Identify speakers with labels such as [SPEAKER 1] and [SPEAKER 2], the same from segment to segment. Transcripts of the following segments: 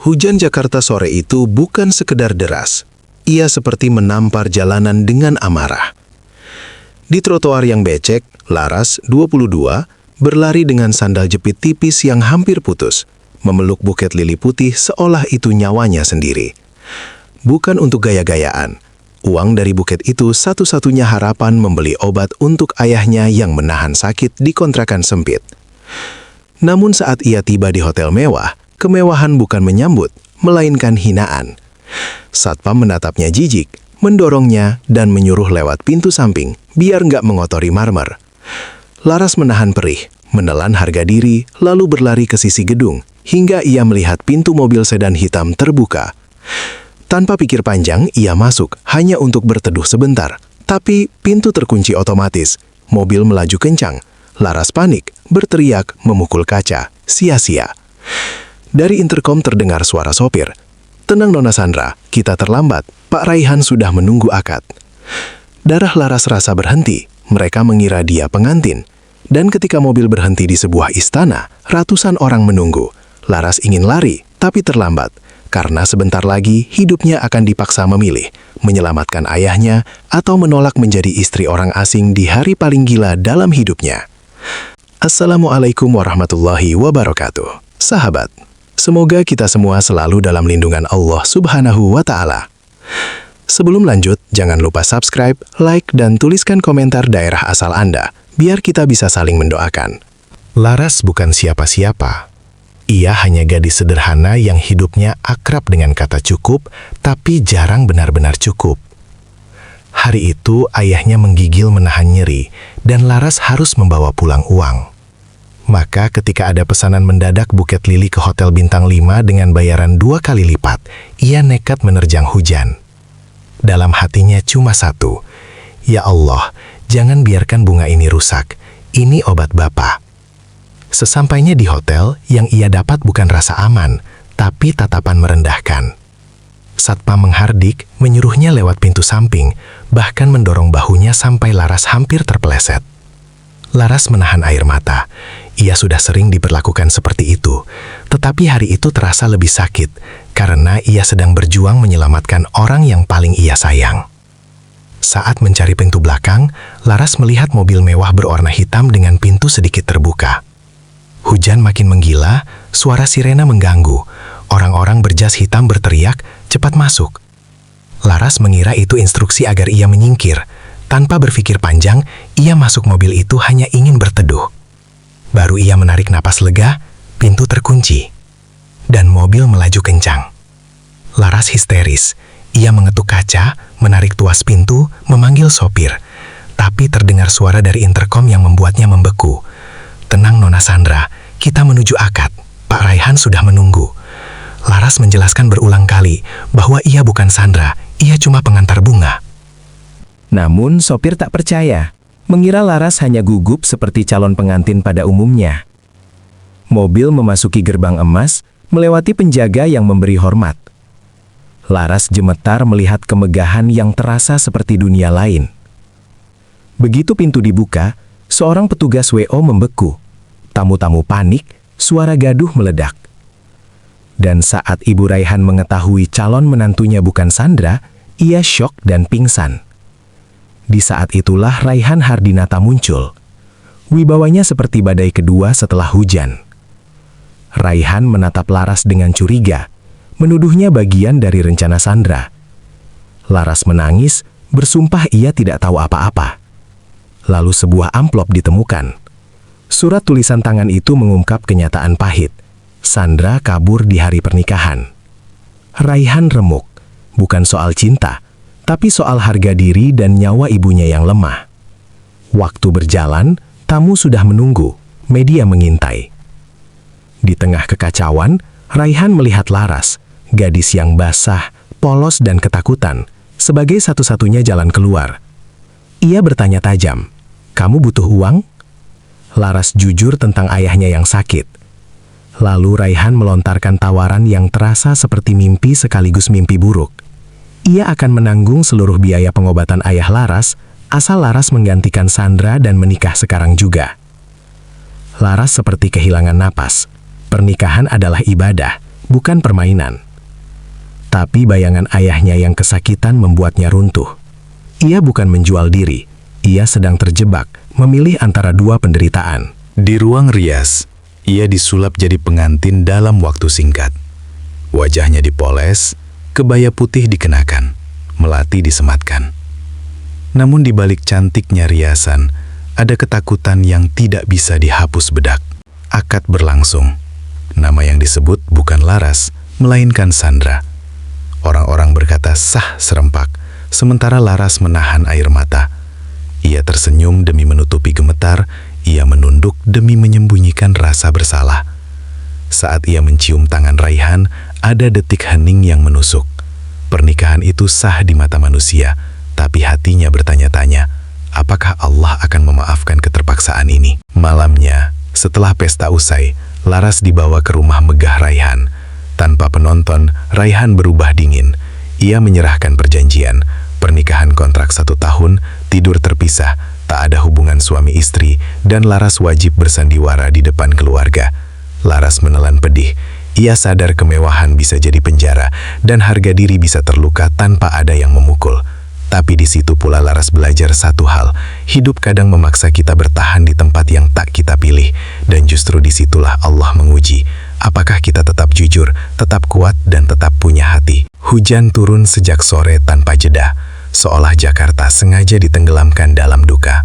[SPEAKER 1] Hujan Jakarta sore itu bukan sekedar deras. Ia seperti menampar jalanan dengan amarah. Di trotoar yang becek, Laras, 22, berlari dengan sandal jepit tipis yang hampir putus, memeluk buket lili putih seolah itu nyawanya sendiri. Bukan untuk gaya-gayaan. Uang dari buket itu satu-satunya harapan membeli obat untuk ayahnya yang menahan sakit di kontrakan sempit. Namun saat ia tiba di hotel mewah, kemewahan bukan menyambut, melainkan hinaan. Satpam menatapnya jijik, mendorongnya, dan menyuruh lewat pintu samping, biar nggak mengotori marmer. Laras menahan perih, menelan harga diri, lalu berlari ke sisi gedung, hingga ia melihat pintu mobil sedan hitam terbuka. Tanpa pikir panjang, ia masuk, hanya untuk berteduh sebentar. Tapi pintu terkunci otomatis, mobil melaju kencang. Laras panik, berteriak, memukul kaca, sia-sia. Dari interkom terdengar suara sopir. "Tenang Nona Sandra, kita terlambat. Pak Raihan sudah menunggu akad." Darah Laras rasa berhenti. Mereka mengira dia pengantin. Dan ketika mobil berhenti di sebuah istana, ratusan orang menunggu. Laras ingin lari, tapi terlambat. Karena sebentar lagi hidupnya akan dipaksa memilih, menyelamatkan ayahnya atau menolak menjadi istri orang asing di hari paling gila dalam hidupnya. Assalamualaikum warahmatullahi wabarakatuh. Sahabat, semoga kita semua selalu dalam lindungan Allah Subhanahu wa Ta'ala. Sebelum lanjut, jangan lupa subscribe, like, dan tuliskan komentar daerah asal Anda, biar kita bisa saling mendoakan. Laras bukan siapa-siapa. Ia hanya gadis sederhana yang hidupnya akrab dengan kata cukup, tapi jarang benar-benar cukup. Hari itu, ayahnya menggigil menahan nyeri, dan Laras harus membawa pulang uang. Maka ketika ada pesanan mendadak buket lili ke Hotel Bintang 5 dengan bayaran 2 kali lipat, ia nekat menerjang hujan. Dalam hatinya cuma satu, "Ya Allah, jangan biarkan bunga ini rusak. Ini obat Bapak." Sesampainya di hotel, yang ia dapat bukan rasa aman, tapi tatapan merendahkan. Satpam menghardik, menyuruhnya lewat pintu samping, bahkan mendorong bahunya sampai Laras hampir terpeleset. Laras menahan air mata. Ia sudah sering diperlakukan seperti itu, tetapi hari itu terasa lebih sakit, karena ia sedang berjuang menyelamatkan orang yang paling ia sayang. Saat mencari pintu belakang, Laras melihat mobil mewah berwarna hitam dengan pintu sedikit terbuka. Hujan makin menggila, suara sirena mengganggu. Orang-orang berjas hitam berteriak, "Cepat masuk." Laras mengira itu instruksi agar ia menyingkir. Tanpa berpikir panjang, ia masuk mobil itu hanya ingin berteduh. Baru ia menarik napas lega, pintu terkunci. Dan mobil melaju kencang. Laras histeris. Ia mengetuk kaca, menarik tuas pintu, memanggil sopir. Tapi terdengar suara dari interkom yang membuatnya membeku. "Tenang Nona Sandra, kita menuju akad. Pak Raihan sudah menunggu." Laras menjelaskan berulang kali bahwa ia bukan Sandra, ia cuma pengantar bunga.
[SPEAKER 2] Namun sopir tak percaya, mengira Laras hanya gugup seperti calon pengantin pada umumnya. Mobil memasuki gerbang emas, melewati penjaga yang memberi hormat. Laras gemetar melihat kemegahan yang terasa seperti dunia lain. Begitu pintu dibuka, seorang petugas WO membeku. Tamu-tamu panik, suara gaduh meledak. Dan saat Ibu Raihan mengetahui calon menantunya bukan Sandra, ia syok dan pingsan. Di saat itulah Raihan Hardinata muncul. Wibawanya seperti badai kedua setelah hujan. Raihan menatap Laras dengan curiga, menuduhnya bagian dari rencana Sandra. Laras menangis, bersumpah ia tidak tahu apa-apa. Lalu sebuah amplop ditemukan. Surat tulisan tangan itu mengungkap kenyataan pahit. Sandra kabur di hari pernikahan. Raihan remuk, bukan soal cinta, tapi soal harga diri dan nyawa ibunya yang lemah. Waktu berjalan, tamu sudah menunggu, media mengintai. Di tengah kekacauan, Raihan melihat Laras, gadis yang basah, polos dan ketakutan, sebagai satu-satunya jalan keluar. Ia bertanya tajam, "Kamu butuh uang?" Laras jujur tentang ayahnya yang sakit. Lalu Raihan melontarkan tawaran yang terasa seperti mimpi sekaligus mimpi buruk. Ia akan menanggung seluruh biaya pengobatan ayah Laras, asal Laras menggantikan Sandra dan menikah sekarang juga. Laras seperti kehilangan napas. Pernikahan adalah ibadah, bukan permainan. Tapi bayangan ayahnya yang kesakitan membuatnya runtuh. Ia bukan menjual diri, ia sedang terjebak, memilih antara dua penderitaan.
[SPEAKER 3] Di ruang rias, ia disulap jadi pengantin dalam waktu singkat. Wajahnya dipoles, kebaya putih dikenakan, melati disematkan. Namun di balik cantiknya riasan, ada ketakutan yang tidak bisa dihapus bedak. Akad berlangsung. Nama yang disebut bukan Laras, melainkan Sandra. Orang-orang berkata sah serempak, sementara Laras menahan air mata. Ia tersenyum demi menutupi gemetar, ia menunduk demi menyembunyikan rasa bersalah. Saat ia mencium tangan Raihan, ada detik hening yang menusuk. Pernikahan itu sah di mata manusia, tapi hatinya bertanya-tanya, apakah Allah akan memaafkan keterpaksaan ini? Malamnya, setelah pesta usai, Laras dibawa ke rumah megah Raihan. Tanpa penonton, Raihan berubah dingin. Ia menyerahkan perjanjian, pernikahan kontrak 1 tahun, tidur terpisah, tak ada hubungan suami istri, dan Laras wajib bersandiwara di depan keluarga. Laras menelan pedih. Ia sadar kemewahan bisa jadi penjara, dan harga diri bisa terluka tanpa ada yang memukul. Tapi di situ pula Laras belajar satu hal, hidup kadang memaksa kita bertahan di tempat yang tak kita pilih, dan justru disitulah Allah menguji, apakah kita tetap jujur, tetap kuat, dan tetap punya hati. Hujan turun sejak sore tanpa jeda, seolah Jakarta sengaja ditenggelamkan dalam duka.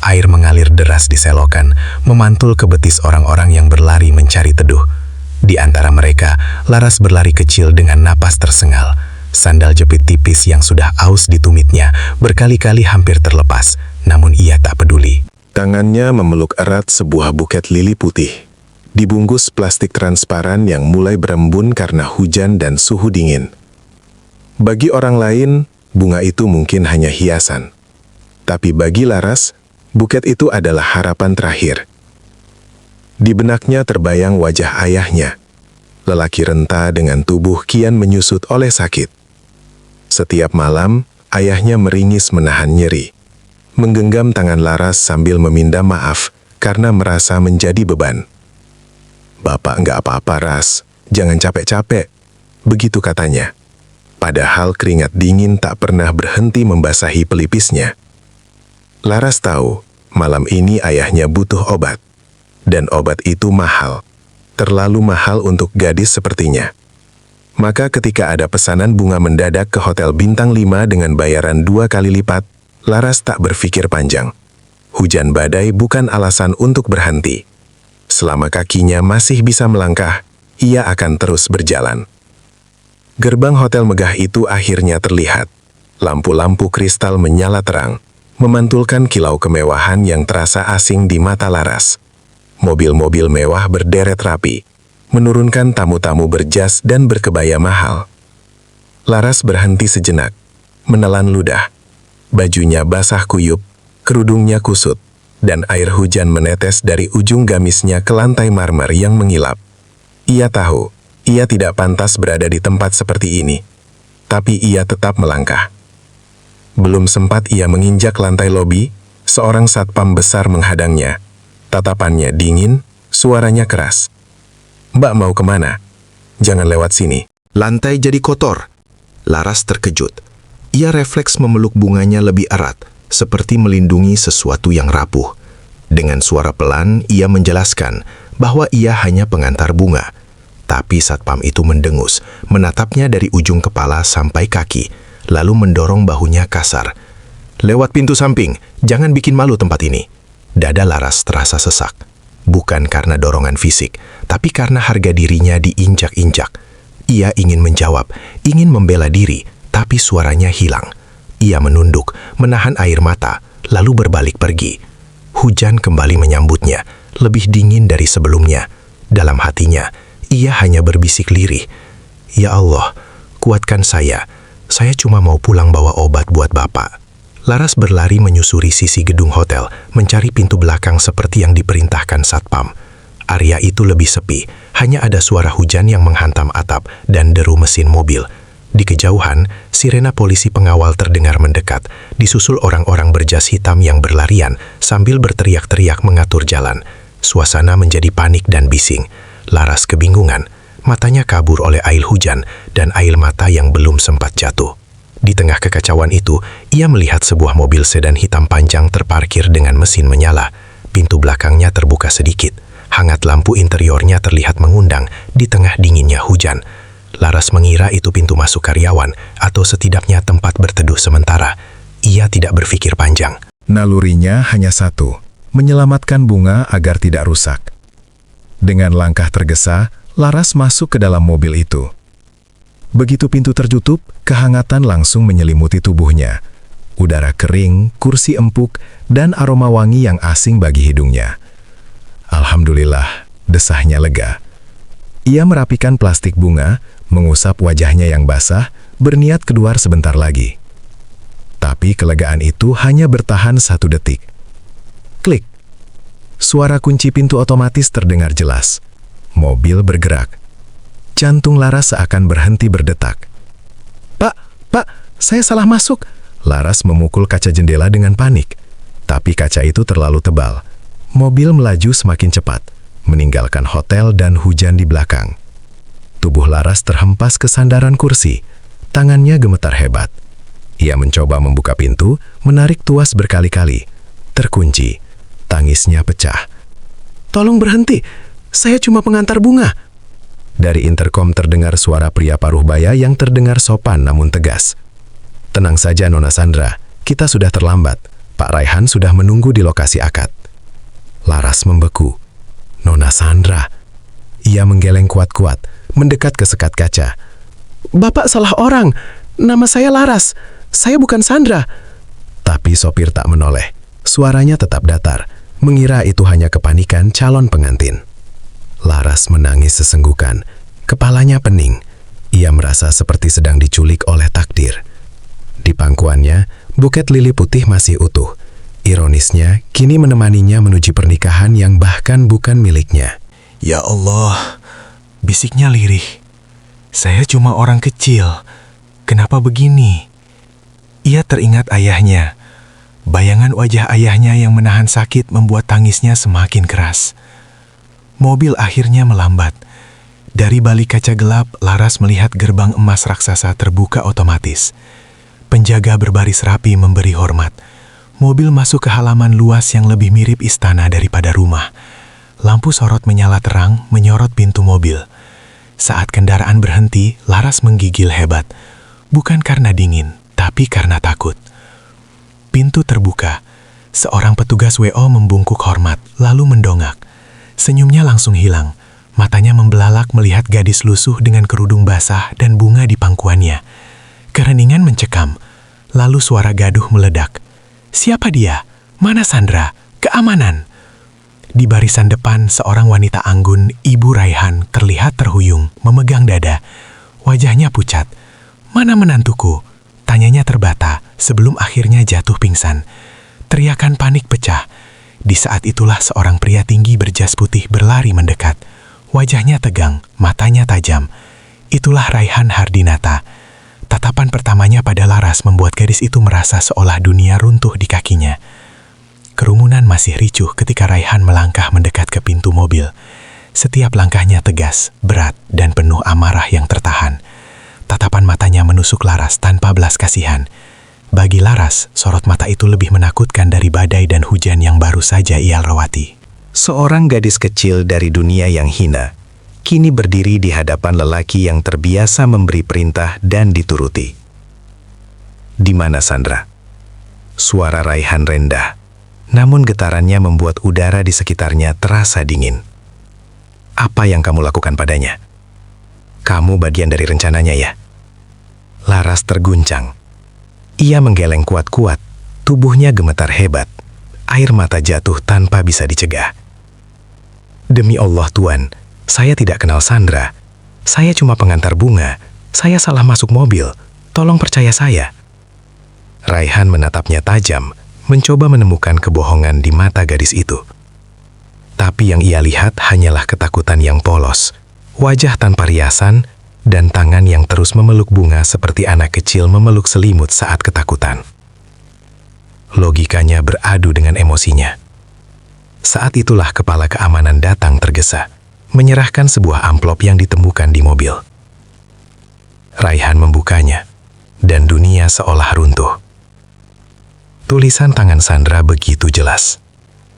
[SPEAKER 3] Air mengalir deras di selokan, memantul ke betis orang-orang yang berlari mencari teduh. Di antara mereka, Laras berlari kecil dengan napas tersengal. Sandal jepit tipis yang sudah aus di tumitnya berkali-kali hampir terlepas, namun ia tak peduli.
[SPEAKER 1] Tangannya memeluk erat sebuah buket lili putih, dibungkus plastik transparan yang mulai berembun karena hujan dan suhu dingin. Bagi orang lain, bunga itu mungkin hanya hiasan. Tapi bagi Laras, buket itu adalah harapan terakhir. Di benaknya terbayang wajah ayahnya, lelaki renta dengan tubuh kian menyusut oleh sakit. Setiap malam, ayahnya meringis menahan nyeri, menggenggam tangan Laras sambil meminta maaf karena merasa menjadi beban. "Bapak nggak apa-apa, Ras. Jangan capek-capek," begitu katanya. Padahal keringat dingin tak pernah berhenti membasahi pelipisnya. Laras tahu, malam ini ayahnya butuh obat. Dan obat itu mahal. Terlalu mahal untuk gadis sepertinya. Maka ketika ada pesanan bunga mendadak ke Hotel Bintang 5 dengan bayaran 2 kali lipat, Laras tak berpikir panjang. Hujan badai bukan alasan untuk berhenti. Selama kakinya masih bisa melangkah, ia akan terus berjalan. Gerbang hotel megah itu akhirnya terlihat. Lampu-lampu kristal menyala terang, memantulkan kilau kemewahan yang terasa asing di mata Laras. Mobil-mobil mewah berderet rapi, menurunkan tamu-tamu berjas dan berkebaya mahal. Laras berhenti sejenak, menelan ludah. Bajunya basah kuyup, kerudungnya kusut, dan air hujan menetes dari ujung gamisnya ke lantai marmer yang mengilap. Ia tahu, ia tidak pantas berada di tempat seperti ini. Tapi ia tetap melangkah. Belum sempat ia menginjak lantai lobi, seorang satpam besar menghadangnya. Tatapannya dingin, suaranya keras. "Mbak mau kemana? Jangan lewat sini."
[SPEAKER 4] Lantai jadi kotor. Laras terkejut. Ia refleks memeluk bunganya lebih erat, seperti melindungi sesuatu yang rapuh. Dengan suara pelan, ia menjelaskan bahwa ia hanya pengantar bunga. Tapi satpam itu mendengus, menatapnya dari ujung kepala sampai kaki, lalu mendorong bahunya kasar. "Lewat pintu samping, jangan bikin malu tempat ini." Dada Laras terasa sesak. Bukan karena dorongan fisik, tapi karena harga dirinya diinjak-injak. Ia ingin menjawab, ingin membela diri, tapi suaranya hilang. Ia menunduk, menahan air mata, lalu berbalik pergi. Hujan kembali menyambutnya, lebih dingin dari sebelumnya. Dalam hatinya, ia hanya berbisik lirih, "Ya Allah, kuatkan saya. Saya cuma mau pulang bawa obat buat Bapak." Laras berlari menyusuri sisi gedung hotel, mencari pintu belakang seperti yang diperintahkan satpam. Area itu lebih sepi, hanya ada suara hujan yang menghantam atap dan deru mesin mobil. Di kejauhan, sirena polisi pengawal terdengar mendekat, disusul orang-orang berjas hitam yang berlarian sambil berteriak-teriak mengatur jalan. Suasana menjadi panik dan bising. Laras kebingungan. matanya kabur oleh air hujan dan air mata yang belum sempat jatuh. Di tengah kekacauan itu, ia melihat sebuah mobil sedan hitam panjang terparkir dengan mesin menyala. Pintu belakangnya terbuka sedikit. Hangat lampu interiornya terlihat mengundang di tengah dinginnya hujan. Laras mengira itu pintu masuk karyawan atau setidaknya tempat berteduh sementara. Ia tidak berpikir panjang.
[SPEAKER 1] Nalurinya hanya satu, menyelamatkan bunga agar tidak rusak. Dengan langkah tergesa, Laras masuk ke dalam mobil itu. Begitu pintu tertutup, kehangatan langsung menyelimuti tubuhnya. Udara kering, kursi empuk, dan aroma wangi yang asing bagi hidungnya. Alhamdulillah, desahnya lega. Ia merapikan plastik bunga, mengusap wajahnya yang basah, berniat keluar sebentar lagi. Tapi kelegaan itu hanya bertahan 1 detik. Klik. Suara kunci pintu otomatis terdengar jelas. Mobil bergerak. Jantung Laras seakan berhenti berdetak. Pak, saya salah masuk. Laras memukul kaca jendela dengan panik. Tapi kaca itu terlalu tebal. Mobil melaju semakin cepat, meninggalkan hotel dan hujan di belakang. Tubuh Laras terhempas ke sandaran kursi. Tangannya gemetar hebat. Ia mencoba membuka pintu, menarik tuas berkali-kali. Terkunci. Tangisnya pecah. Tolong berhenti. Saya cuma pengantar bunga. Dari interkom terdengar suara pria paruh baya yang terdengar sopan namun tegas. Tenang saja Nona Sandra, kita sudah terlambat. Pak Raihan sudah menunggu di lokasi akad. Laras membeku. Nona Sandra. Ia menggeleng kuat-kuat, mendekat ke sekat kaca. Bapak salah orang. Nama saya Laras. Saya bukan Sandra. Tapi sopir tak menoleh. Suaranya tetap datar, mengira itu hanya kepanikan calon pengantin. Laras menangis sesenggukan. Kepalanya pening. Ia merasa seperti sedang diculik oleh takdir. Di pangkuannya, buket lili putih masih utuh. Ironisnya, kini menemaninya menuju pernikahan yang bahkan bukan miliknya.
[SPEAKER 4] Ya Allah, bisiknya lirih. Saya cuma orang kecil. Kenapa begini? Ia teringat ayahnya. Bayangan wajah ayahnya yang menahan sakit membuat tangisnya semakin keras. Mobil akhirnya melambat. Dari balik kaca gelap, Laras melihat gerbang emas raksasa terbuka otomatis. Penjaga berbaris rapi memberi hormat. Mobil masuk ke halaman luas yang lebih mirip istana daripada rumah. Lampu sorot menyala terang, menyorot pintu mobil. Saat kendaraan berhenti, Laras menggigil hebat. Bukan karena dingin, tapi karena takut. Pintu terbuka. Seorang petugas WO membungkuk hormat, lalu mendongak. Senyumnya langsung hilang. Matanya membelalak melihat gadis lusuh dengan kerudung basah dan bunga di pangkuannya. Keheningan mencekam. Lalu suara gaduh meledak. Siapa dia? Mana Sandra? Keamanan! Di barisan depan, seorang wanita anggun, Ibu Raihan, terlihat terhuyung, memegang dada. Wajahnya pucat. Mana menantuku? Tanyanya terbata sebelum akhirnya jatuh pingsan. Teriakan panik pecah. Di saat itulah seorang pria tinggi berjas putih berlari mendekat. Wajahnya tegang, matanya tajam. Itulah Raihan Hardinata. Tatapan pertamanya pada Laras membuat gadis itu merasa seolah dunia runtuh di kakinya. Kerumunan masih ricuh ketika Raihan melangkah mendekat ke pintu mobil. Setiap langkahnya tegas, berat, dan penuh amarah yang tertahan. Tatapan matanya menusuk Laras tanpa belas kasihan. Bagi Laras, sorot mata itu lebih menakutkan dari badai dan hujan yang baru saja ia lewati.
[SPEAKER 1] Seorang gadis kecil dari dunia yang hina, kini berdiri di hadapan lelaki yang terbiasa memberi perintah dan dituruti. Di mana Sandra? Suara Raihan rendah, namun getarannya membuat udara di sekitarnya terasa dingin. Apa yang kamu lakukan padanya? Kamu bagian dari rencananya ya? Laras terguncang. Ia menggeleng kuat-kuat, tubuhnya gemetar hebat. Air mata jatuh tanpa bisa dicegah. Demi Allah Tuan, saya tidak kenal Sandra. Saya cuma pengantar bunga. Saya salah masuk mobil. Tolong percaya saya. Raihan menatapnya tajam, mencoba menemukan kebohongan di mata gadis itu. Tapi yang ia lihat hanyalah ketakutan yang polos, wajah tanpa riasan, dan tangan yang terus memeluk bunga seperti anak kecil memeluk selimut saat ketakutan. Logikanya beradu dengan emosinya. Saat itulah kepala keamanan datang tergesa,
[SPEAKER 3] menyerahkan sebuah amplop yang ditemukan di mobil. Raihan membukanya, dan dunia seolah runtuh. Tulisan tangan Sandra begitu jelas.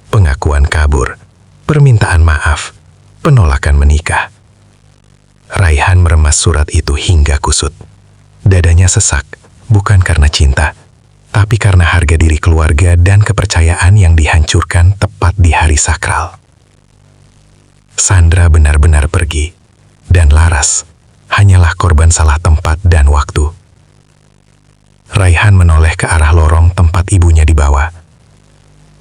[SPEAKER 3] Pengakuan kabur, permintaan maaf, penolakan menikah. Raihan meremas surat itu hingga kusut. Dadanya sesak, bukan karena cinta, tapi karena harga diri keluarga dan kepercayaan yang dihancurkan tepat di hari sakral. Sandra benar-benar pergi, dan Laras hanyalah korban salah tempat dan waktu. Raihan menoleh ke arah lorong tempat ibunya dibawa.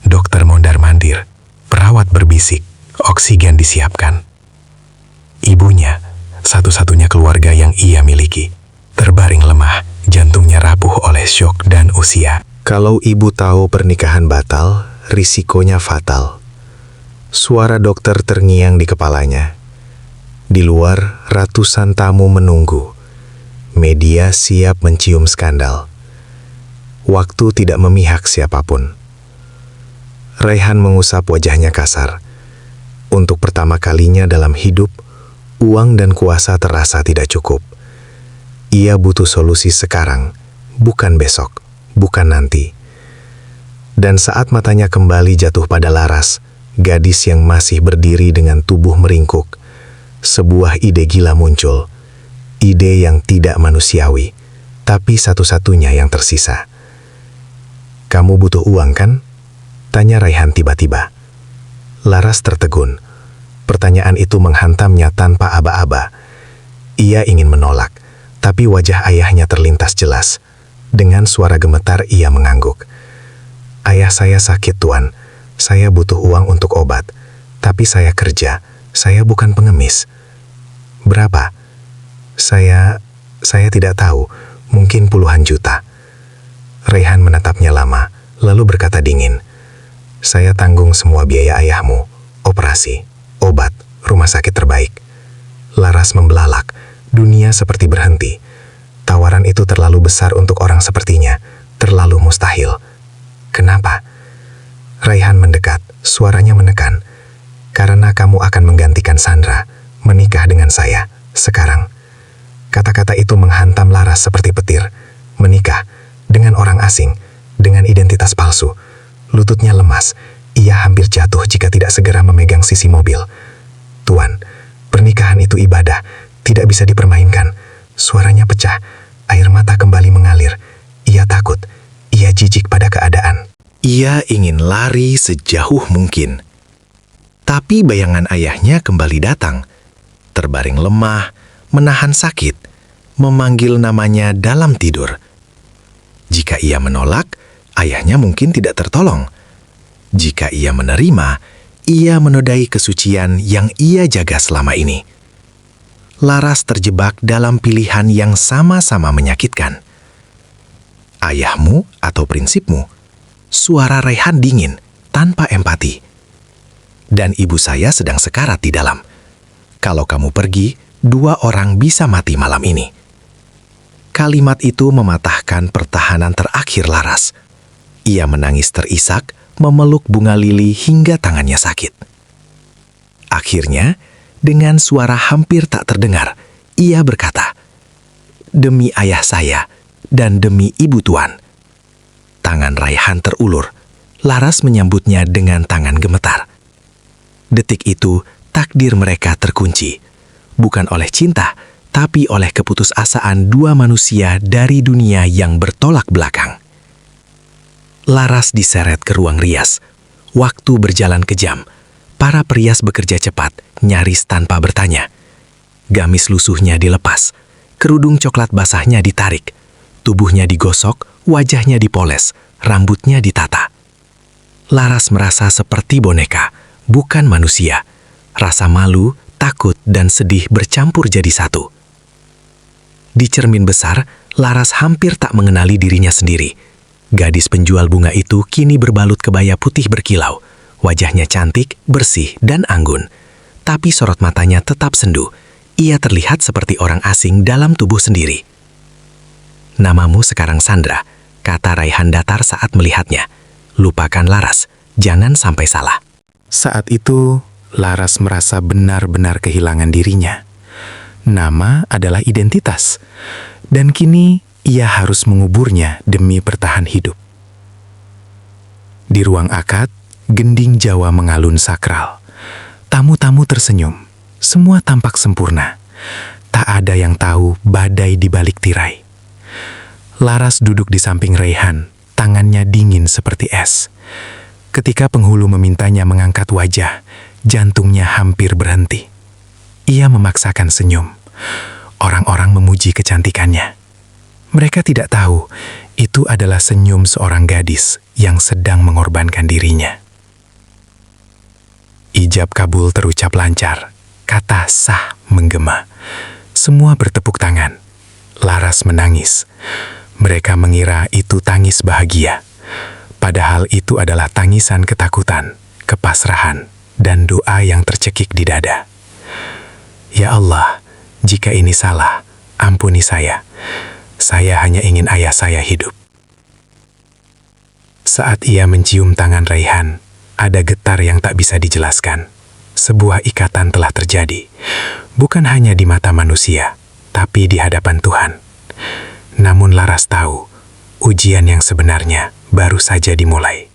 [SPEAKER 3] Dokter mondar-mandir, perawat berbisik, oksigen disiapkan. Ibunya, satu-satunya keluarga yang ia miliki, terbaring lemah, jantungnya rapuh oleh syok dan usia.
[SPEAKER 4] Kalau ibu tahu pernikahan batal, risikonya fatal. Suara dokter terngiang di kepalanya. Di luar, ratusan tamu menunggu. Media siap mencium skandal. Waktu tidak memihak siapapun. Raihan mengusap wajahnya kasar. Untuk pertama kalinya dalam hidup, uang dan kuasa terasa tidak cukup. Ia butuh solusi sekarang, bukan besok, bukan nanti. Dan saat matanya kembali jatuh pada Laras, gadis yang masih berdiri dengan tubuh meringkuk, sebuah ide gila muncul. Ide yang tidak manusiawi, tapi satu-satunya yang tersisa. "Kamu butuh uang, kan?" tanya Raihan tiba-tiba. Laras tertegun. Pertanyaan itu menghantamnya tanpa aba-aba. Ia ingin menolak, tapi wajah ayahnya terlintas jelas. Dengan suara gemetar ia mengangguk. "Ayah saya sakit, Tuan. Saya butuh uang untuk obat. Tapi saya kerja. Saya bukan pengemis." "Berapa?" Saya tidak tahu. Mungkin puluhan juta." Raihan menatapnya lama, lalu berkata dingin, "Saya tanggung semua biaya ayahmu. Operasi, obat, rumah sakit terbaik." Laras membelalak. Dunia seperti berhenti. Tawaran itu terlalu besar untuk orang sepertinya. Terlalu mustahil. "Kenapa?" Raihan mendekat, suaranya menekan. "Karena kamu akan menggantikan Sandra, menikah dengan saya, sekarang." Kata-kata itu menghantam Laras seperti petir. Menikah dengan orang asing, dengan identitas palsu. Lututnya lemas. Ia hampir jatuh jika tidak segera memegang sisi mobil. "Tuan, pernikahan itu ibadah, tidak bisa dipermainkan." Suaranya pecah. Air mata kembali mengalir. Ia takut. Ia jijik pada keadaan. Ia ingin lari sejauh mungkin. Tapi bayangan ayahnya kembali datang. Terbaring lemah, menahan sakit, memanggil namanya dalam tidur. Jika ia menolak, ayahnya mungkin tidak tertolong. Jika ia menerima, ia menodai kesucian yang ia jaga selama ini. Laras terjebak dalam pilihan yang sama-sama menyakitkan. Ayahmu atau prinsipmu? Suara Raihan dingin, tanpa empati. "Dan ibu saya sedang sekarat di dalam. Kalau kamu pergi, 2 orang bisa mati malam ini." Kalimat itu mematahkan pertahanan terakhir Laras. Ia menangis terisak, memeluk bunga lili hingga tangannya sakit. Akhirnya, dengan suara hampir tak terdengar, ia berkata, "Demi ayah saya dan demi ibu Tuan." Tangan Raihan terulur. Laras menyambutnya dengan tangan gemetar. Detik itu, takdir mereka terkunci. Bukan oleh cinta, tapi oleh keputusasaan 2 manusia dari dunia yang bertolak belakang. Laras diseret ke ruang rias. Waktu berjalan kejam. Para perias bekerja cepat, nyaris tanpa bertanya. Gamis lusuhnya dilepas. Kerudung coklat basahnya ditarik. Tubuhnya digosok, wajahnya dipoles, rambutnya ditata. Laras merasa seperti boneka, bukan manusia. Rasa malu, takut, dan sedih bercampur jadi satu. Di cermin besar, Laras hampir tak mengenali dirinya sendiri. Gadis penjual bunga itu kini berbalut kebaya putih berkilau. Wajahnya cantik, bersih, dan anggun. Tapi sorot matanya tetap sendu. Ia terlihat seperti orang asing dalam tubuh sendiri. "Namamu sekarang Sandra," kata Raihan datar saat melihatnya. "Lupakan Laras, jangan sampai salah." Saat itu,
[SPEAKER 3] Laras merasa benar-benar kehilangan dirinya. Nama adalah identitas, dan kini ia harus menguburnya demi bertahan hidup. Di ruang akad, gending Jawa mengalun sakral. Tamu-tamu tersenyum, semua tampak sempurna. Tak ada yang tahu badai di balik tirai. Laras duduk di samping Raihan, tangannya dingin seperti es. Ketika penghulu memintanya mengangkat wajah, jantungnya hampir berhenti. Ia memaksakan senyum. Orang-orang memuji kecantikannya. Mereka tidak tahu itu adalah senyum seorang gadis yang sedang mengorbankan dirinya. Ijab kabul terucap lancar. Kata sah menggema. Semua bertepuk tangan. Laras menangis. Mereka mengira itu tangis bahagia. Padahal itu adalah tangisan ketakutan, kepasrahan, dan doa yang tercekik di dada. Ya Allah, jika ini salah, ampuni saya. Saya hanya ingin ayah saya hidup. Saat ia mencium tangan Raihan, ada getar yang tak bisa dijelaskan. Sebuah ikatan telah terjadi, bukan hanya di mata manusia, tapi di hadapan Tuhan. Namun Laras tahu, ujian yang sebenarnya baru saja dimulai.